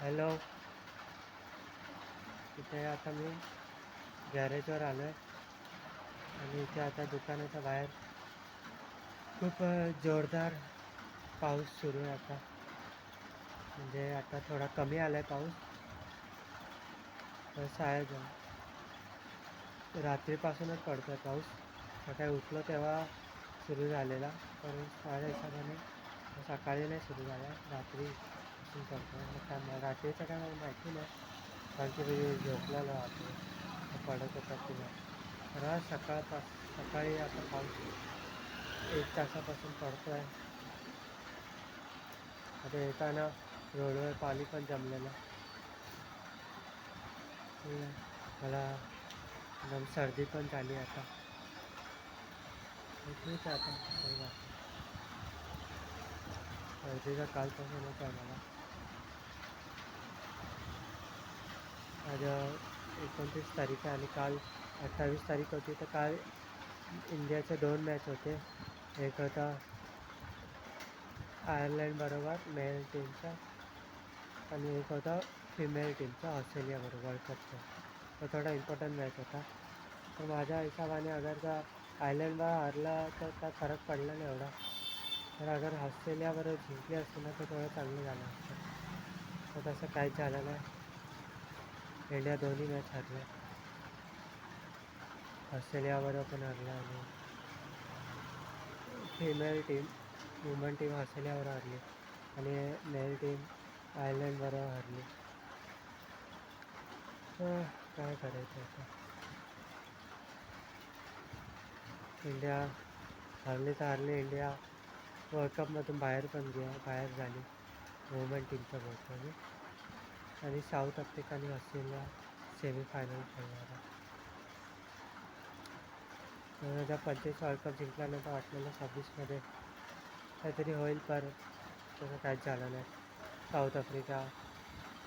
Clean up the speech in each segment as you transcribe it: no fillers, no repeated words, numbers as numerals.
Hello. इथे आता मी गॅरेजवर आलो आहे आणि इथे आता दुकानाच्या बाहेर खूप जोरदार पाऊस सुरू आहे आता. म्हणजे आता थोडा कमी आला आहे पाऊस. शाळेत रात्रीपासूनच पडतो आहे पाऊस. सकाळी उठलो तेव्हा सुरू झालेला, पण माझ्या हिशोबाने सकाळी नाही सुरू झाला, रात्रीपासून पडतो आहे. काय रात्रीचं काय मला माहिती नाही, कारण की मी झोपलेलो रात्री पडत होता की नाही. तर आज सकाळी आता पाऊस 1 तासापासून पडतो आहे. आता येताना रोडवर पाणी पण जमलेलं. मला एकदम सर्दी पण झाली आता. ठीक आहे आता काही बात नाही. सर्दीचा कालपासूनच आहे मला. आज 29 तारीख आहे आणि काल 28 तारीख होती. तर काल इंडियाचे 2 मॅच होते. एक होता आयर्लंडबरोबर मेल टीमचा आणि एक होता फिमेल टीमचा ऑस्ट्रेलियाबरोबर वर्ल्ड कपचा. तो थोडा इम्पॉर्टंट मॅच होता. तर माझ्या हिशोबाने अगर का आयर्लंडला हरला तर काय फरक पडला नाही एवढा. तर अगर ऑस्ट्रेलियाबरोबर जिंकली असती ना तर थोडं चांगलं झालं असतं. तर तसं काहीच झालं नाही. इंडिया दोन्ही मॅच हरले. ऑस्ट्रेलियाबरोबर पण हरला आणि फिमेल टीम वुमन टीम ऑस्ट्रेलियाबरोबर हरली आणि मेल टीम आयर्लंडबरोबर हरली. काय करायचं आता. इंडिया हरली तर हरली. इंडिया वर्ल्ड कपमधून बाहेर झाली वुमन टीमच्या बोलतोय. आणि साऊथ आफ्रिकाने ऑस्ट्रेलिया सेमीफायनल खेळणार आहे. 2025 वर्ल्ड कप जिंकल्यानंतर वाटलेलं 26मध्ये काहीतरी होईल, पण तसं काहीच झालं नाही. साऊथ आफ्रिका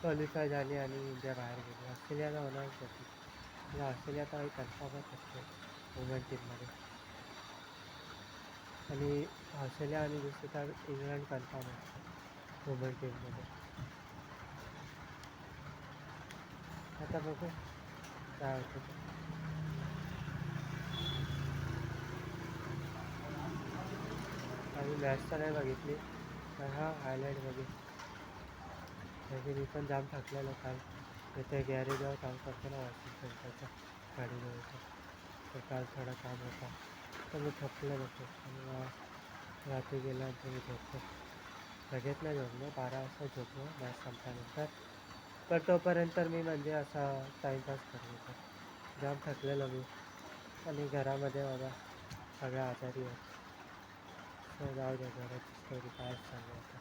क्वालिफाय झाली आणि इंडिया बाहेर गेली. ऑस्ट्रेलियाला होणारच होती. म्हणजे ऑस्ट्रेलिया तर कन्फर्मच असते वुमन टीममध्ये. आणि ऑस्ट्रेलिया आणि दुसरी तर इंग्लंड कन्फर्म असते वुमन टीममध्ये. आता बघू काय होतं ते. आणि मॅच तर नाही बघितली, तर हायलाईट बघितली. म्हणजे मी पण जाम थकलेलो काल. इथे गॅरेजवर काम करतो ना वॉशिंग सेंटरच्या गाडीजवळचं. तर काल थोडा काम होता तर मी थकलेलो खूप आणि रात्री गेल्यानंतर मी झोपलो. लगेच नाही झोपलो, 12 वाजता झोपलो मॅच संपल्यानंतर. पण तोपर्यंत मी म्हणजे असा टाईमपास करत होतो. जाम थकलेलो मी आणि घरामध्ये बाबा सगळे आजारी आहेत. सो जाऊ द्या, घराची स्टोरी काय सांगू आता.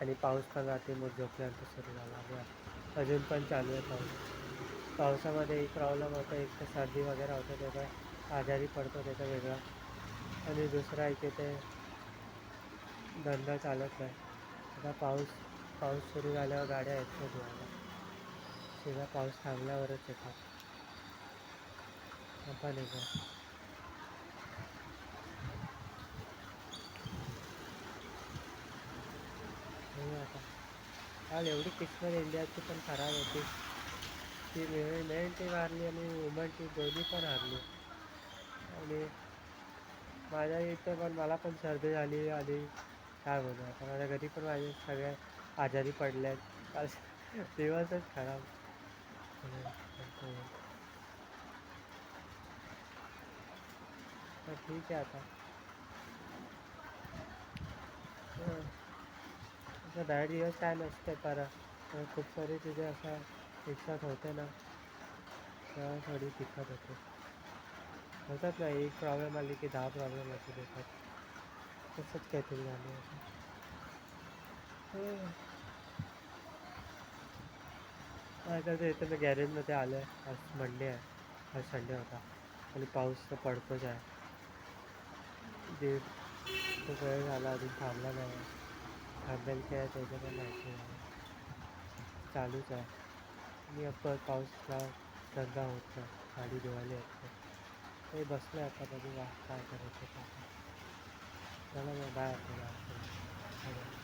आणि पाऊस पण रात्री मग झोपल्यानंतर सुरू झाला आणि अजून पण चालू आहे पाऊस. पावसामध्ये एक प्रॉब्लेम होतो, एक तर सर्दी वगैरे होतं, त्याचा आजारी पडतो त्याचा वेगळा. आणि दुसरा एक ते धंदा चालत नाही. आता पाऊस सुरू झाल्यावर गाड्या येत नाही धुवायला. सीधा पाऊस थांबल्यावरच येतात. आपण आहे का नाही आता. काल एवढी किस्मत इंडियाची पण खराब होती की मेन टीम हारली आणि वुमन टीम दोन्ही पण हारली. आणि माझ्या इथे पण मला पण सर्दी झाली आणि काय बोलू आता, माझ्या घरी पण माझे सगळे आजारी पडले आहेत. काल दिवसच खराब. तर ठीक आहे आता. असं बॅड दिवस काय नसते, पर खूप सारी चीज़ें असा एकसाथ होते ना, तेव्हा थोडी दिक्कत होते. होतात ना, एक प्रॉब्लेम आली की 10 प्रॉब्लेम अजून येतात. तसंच काहीतरी झालं होतं. आता तर इथं मी गॅरेजमध्ये आलो आहे. आज मंडे आहे, आज संडे होता आणि पाऊस तर पडतोच आहे. खूप वेळ झाला अजून थांबला नाही आहे. थांबेल काय त्याचं पण माहिती नाही. चालूच आहे आणि अफकोर्स पाऊसला धंदा होत नाही, गाडी धुवायला येत नाही. ते बसलं आता, बघू काय करायचं ते आता. चला मग बाय आता.